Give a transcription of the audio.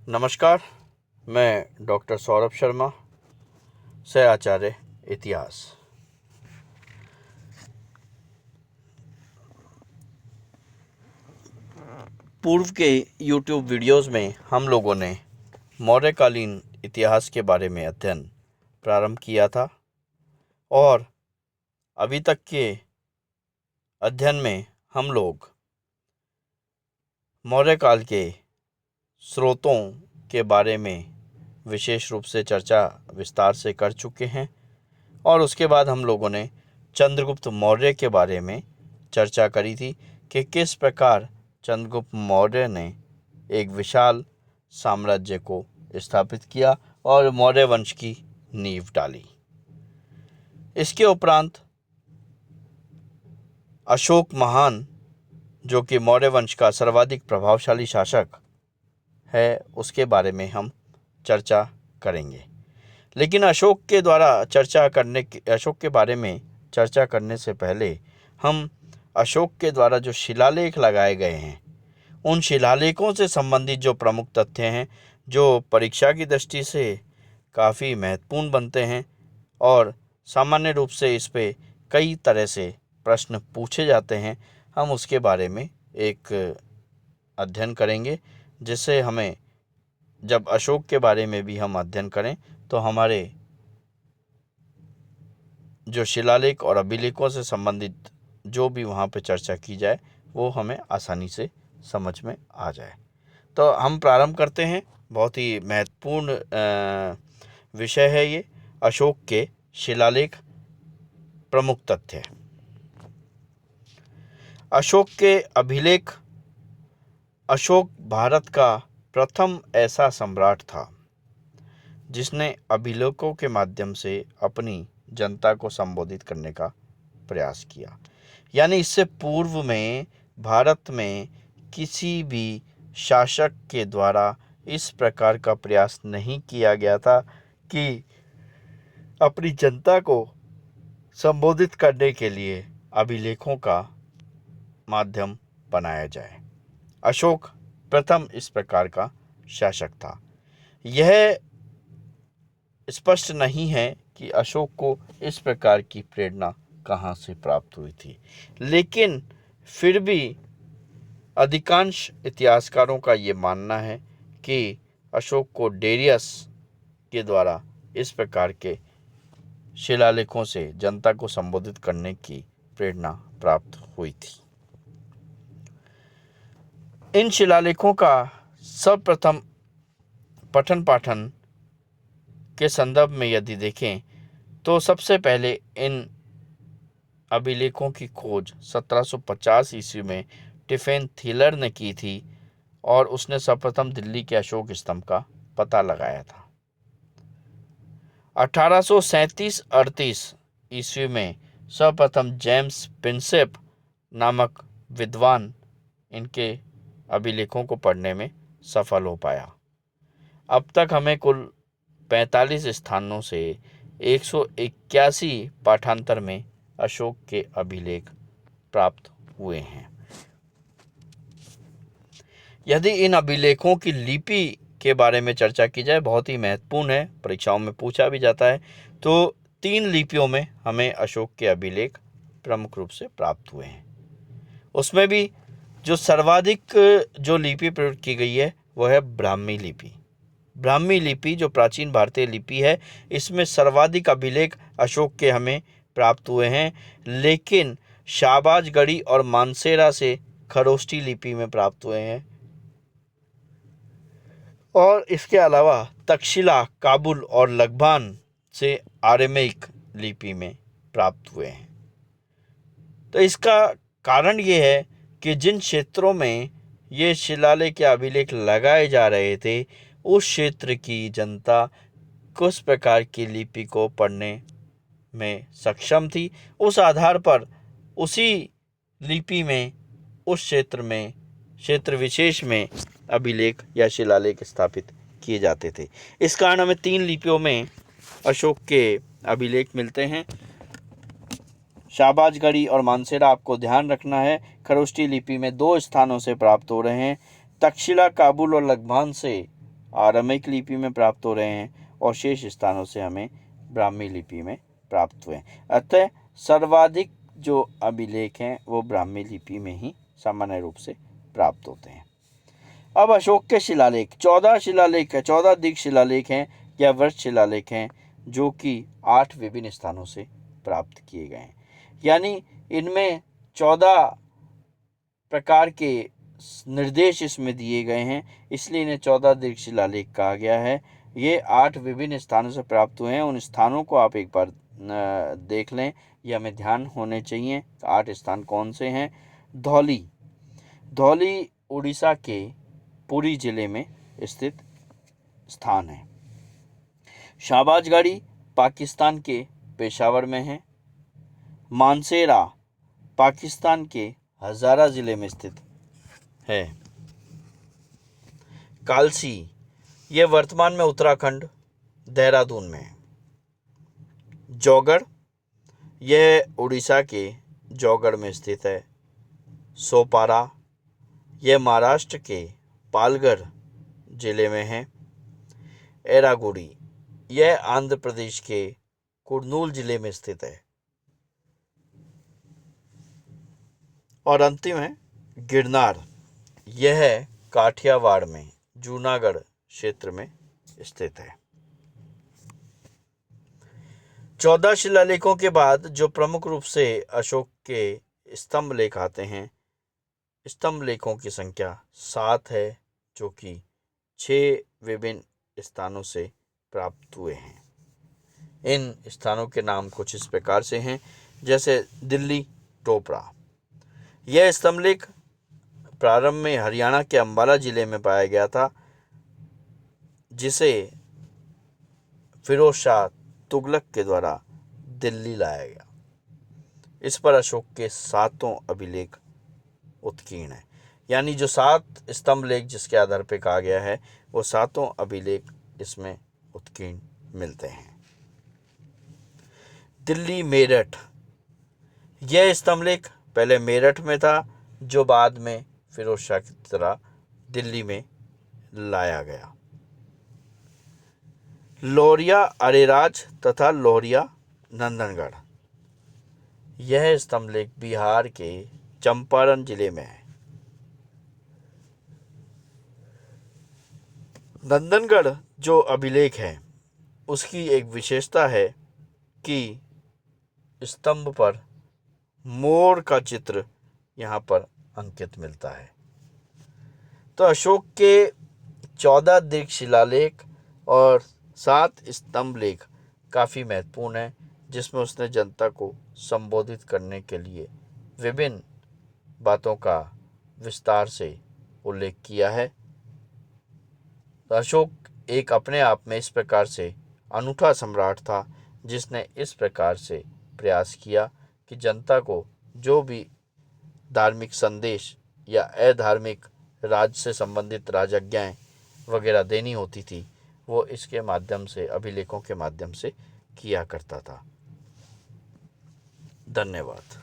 नमस्कार, मैं डॉक्टर सौरभ शर्मा, सह आचार्य इतिहास। पूर्व के YouTube वीडियोस में हम लोगों ने मौर्यकालीन इतिहास के बारे में अध्ययन प्रारंभ किया था और अभी तक के अध्ययन में हम लोग मौर्यकाल के स्रोतों के बारे में विशेष रूप से चर्चा विस्तार से कर चुके हैं और उसके बाद हम लोगों ने चंद्रगुप्त मौर्य के बारे में चर्चा करी थी कि किस प्रकार चंद्रगुप्त मौर्य ने एक विशाल साम्राज्य को स्थापित किया और मौर्य वंश की नींव डाली। इसके उपरांत अशोक महान, जो कि मौर्य वंश का सर्वाधिक प्रभावशाली शासक है, उसके बारे में हम चर्चा करेंगे। लेकिन अशोक के बारे में चर्चा करने से पहले हम अशोक के द्वारा जो शिलालेख लगाए गए हैं, उन शिलालेखों से संबंधित जो प्रमुख तथ्य हैं, जो परीक्षा की दृष्टि से काफ़ी महत्वपूर्ण बनते हैं और सामान्य रूप से इस पे कई तरह से प्रश्न पूछे जाते हैं, हम उसके बारे में एक अध्ययन करेंगे, जिससे हमें जब अशोक के बारे में भी हम अध्ययन करें तो हमारे जो शिलालेख और अभिलेखों से संबंधित जो भी वहाँ पे चर्चा की जाए वो हमें आसानी से समझ में आ जाए। तो हम प्रारंभ करते हैं। बहुत ही महत्वपूर्ण विषय है ये, अशोक के शिलालेख, प्रमुख तथ्य। अशोक के अभिलेख। अशोक भारत का प्रथम ऐसा सम्राट था जिसने अभिलेखों के माध्यम से अपनी जनता को संबोधित करने का प्रयास किया। यानी इससे पूर्व में भारत में किसी भी शासक के द्वारा इस प्रकार का प्रयास नहीं किया गया था कि अपनी जनता को संबोधित करने के लिए अभिलेखों का माध्यम बनाया जाए। अशोक प्रथम इस प्रकार का शासक था। यह स्पष्ट नहीं है कि अशोक को इस प्रकार की प्रेरणा कहाँ से प्राप्त हुई थी, लेकिन फिर भी अधिकांश इतिहासकारों का ये मानना है कि अशोक को डेरियस के द्वारा इस प्रकार के शिलालेखों से जनता को संबोधित करने की प्रेरणा प्राप्त हुई थी। इन शिलालेखों का सर्वप्रथम पठन पाठन के संदर्भ में यदि देखें तो सबसे पहले इन अभिलेखों की खोज 1750 ईस्वी में टिफेन थीलर ने की थी और उसने सर्वप्रथम दिल्ली के अशोक स्तंभ का पता लगाया था। 1837-38 ईस्वी में सर्वप्रथम जेम्स प्रिंसेप नामक विद्वान इनके अभिलेखों को पढ़ने में सफल हो पाया। अब तक हमें कुल 45 स्थानों से 181 पाठांतर में अशोक के अभिलेख प्राप्त हुए हैं। यदि इन अभिलेखों की लिपि के बारे में चर्चा की जाए, बहुत ही महत्वपूर्ण है, परीक्षाओं में पूछा भी जाता है, तो 3 लिपियों में हमें अशोक के अभिलेख प्रमुख रूप से प्राप्त हुए हैं। उसमें भी जो सर्वाधिक जो लिपि प्रयोग की गई है वह है ब्राह्मी लिपि। ब्राह्मी लिपि जो प्राचीन भारतीय लिपि है, इसमें सर्वाधिक अभिलेख अशोक के हमें प्राप्त हुए हैं, लेकिन शाहबाजगढ़ी और मानसेरा से खरोष्टी लिपि में प्राप्त हुए हैं और इसके अलावा तक्षशिला, काबुल और लखबान से आरामिक लिपि में प्राप्त हुए हैं। तो इसका कारण ये है कि जिन क्षेत्रों में ये शिलालेख या अभिलेख लगाए जा रहे थे, उस क्षेत्र की जनता किस प्रकार की लिपि को पढ़ने में सक्षम थी, उस आधार पर उसी लिपि में उस क्षेत्र विशेष में अभिलेख या शिलालेख स्थापित किए जाते थे। इस कारण हमें 3 लिपियों में अशोक के अभिलेख मिलते हैं। शाहबाजगढ़ी और मानसेरा आपको ध्यान रखना है, खरोष्टी लिपि में 2 स्थानों से प्राप्त हो रहे हैं। तक्षशिला, काबुल और लखबान से आरामिक लिपि में प्राप्त हो रहे हैं और शेष स्थानों से हमें ब्राह्मी लिपि में प्राप्त हुए हैं। अतः सर्वाधिक जो अभिलेख हैं वो ब्राह्मी लिपि में ही सामान्य रूप से प्राप्त होते हैं। अब अशोक के शिलालेख 14 शिलालेख है, 14 दीर्घ शिलालेख हैं या वर्ष शिलालेख हैं जो कि 8 विभिन्न स्थानों से प्राप्त किए गए हैं। यानी इनमें 14 प्रकार के निर्देश इसमें दिए गए हैं, इसलिए इन्हें 14 दीर्घ शिलालेख कहा गया है। ये 8 विभिन्न स्थानों से प्राप्त हुए हैं। उन स्थानों को आप एक बार देख लें, ये हमें ध्यान होने चाहिए। 8 स्थान कौन से हैं? धौली, धौली उड़ीसा के पुरी जिले में स्थित स्थान है। शाहबाजगढ़ी पाकिस्तान के पेशावर में है। मानसेरा पाकिस्तान के हजारा जिले में स्थित है। कालसी ये वर्तमान में उत्तराखंड देहरादून में है। जौगढ़ यह उड़ीसा के जौगढ़ में स्थित है। सोपारा यह महाराष्ट्र के पालघर जिले में है। एरागुड़ी यह आंध्र प्रदेश के कुर्नूल जिले में स्थित है। और अंतिम है गिरनार, यह काठियावाड़ में जूनागढ़ क्षेत्र में स्थित है। 14 शिलालेखों के बाद जो प्रमुख रूप से अशोक के स्तंभ लेख आते हैं, स्तंभ लेखों की संख्या 7 है जो कि 6 विभिन्न स्थानों से प्राप्त हुए हैं। इन स्थानों के नाम कुछ इस प्रकार से हैं, जैसे दिल्ली टोपरा। यह स्तंभ लेख प्रारंभ में हरियाणा के अंबाला जिले में पाया गया था, जिसे फिरोज शाह तुगलक के द्वारा दिल्ली लाया गया। इस पर अशोक के 7 अभिलेख उत्कीर्ण है। यानी जो 7 स्तंभ लेख जिसके आधार पर कहा गया है, वो 7 अभिलेख इसमें उत्कीर्ण मिलते हैं। दिल्ली मेरठ, यह स्तंभ लेख पहले मेरठ में था, जो बाद में फिरोज शाह की तरह दिल्ली में लाया गया। लोरिया अरेराज तथा लोरिया नंदनगढ़, यह स्तंभ लेख बिहार के चंपारण जिले में है। नंदनगढ़ जो अभिलेख है उसकी एक विशेषता है कि स्तंभ पर मोर का चित्र यहाँ पर अंकित मिलता है। तो अशोक के 14 दीर्घ शिलालेख और 7 स्तंभ लेख काफ़ी महत्वपूर्ण है, जिसमें उसने जनता को संबोधित करने के लिए विभिन्न बातों का विस्तार से उल्लेख किया है। तो अशोक एक अपने आप में इस प्रकार से अनूठा सम्राट था, जिसने इस प्रकार से प्रयास किया कि जनता को जो भी धार्मिक संदेश या अधार्मिक राज्य से संबंधित राजज्ञाएं वगैरह देनी होती थी, वो इसके माध्यम से, अभिलेखों के माध्यम से किया करता था। धन्यवाद।